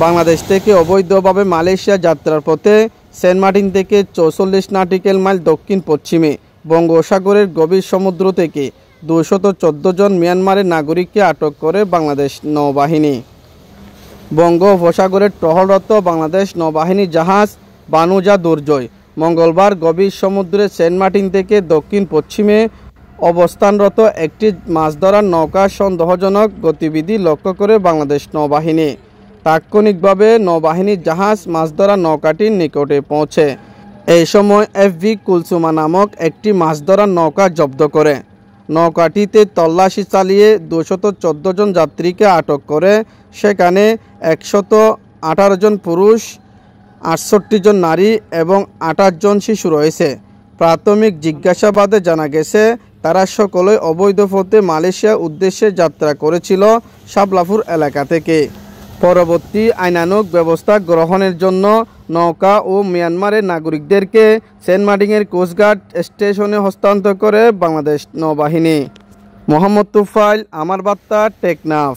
বাংলাদেশ থেকে অবৈধভাবে মালয়েশিয়া যাত্রার পথে সেন্ট মার্টিন থেকে ৪৪ নটিক্যাল মাইল দক্ষিণ পশ্চিমে বঙ্গোপসাগরের গভীর সমুদ্র থেকে ২১৪ জন মিয়ানমারের নাগরিককে আটক করে বাংলাদেশ নৌবাহিনী। বঙ্গোপসাগরে টহলরত বাংলাদেশ নৌবাহিনী জাহাজ বানুজা দুর্জয় মঙ্গলবার গভীর সমুদ্রে সেন্ট মার্টিন থেকে দক্ষিণ পশ্চিমে অবস্থানরত একটি মাছ ধরার নৌকার সন্দেহজনক গতিবিধি লক্ষ্য করে বাংলাদেশ নৌবাহিনী তাৎক্ষণিকভাবে নৌবাহিনীর জাহাজ মাছ ধরা নৌকাটির নিকটে পৌঁছে। এই সময় এফভি কুলসুমা নামক একটি মাছ ধরার নৌকা জব্দ করে। নৌকাটিতে তল্লাশি চালিয়ে ২১৪ জন যাত্রীকে আটক করে সেখানে ১১৮ জন পুরুষ, ৬৮ জন নারী এবং ২৮ জন শিশু রয়েছে। প্রাথমিক জিজ্ঞাসাবাদে জানা গেছে তারা সকলেই অবৈধ পথে মালয়েশিয়ার উদ্দেশ্যে যাত্রা করেছিল শাপলাপুর এলাকা থেকে। পরবর্তী আইনানুগ ব্যবস্থা গ্রহণের জন্য নৌকা ও মিয়ানমারের নাগরিকদেরকে সেন্ট মার্টিনের কোস্টগার্ড স্টেশনে হস্তান্তর করে বাংলাদেশ নৌবাহিনী। মোহাম্মদ তুফাইল, আমার বার্তা, টেকনাফ।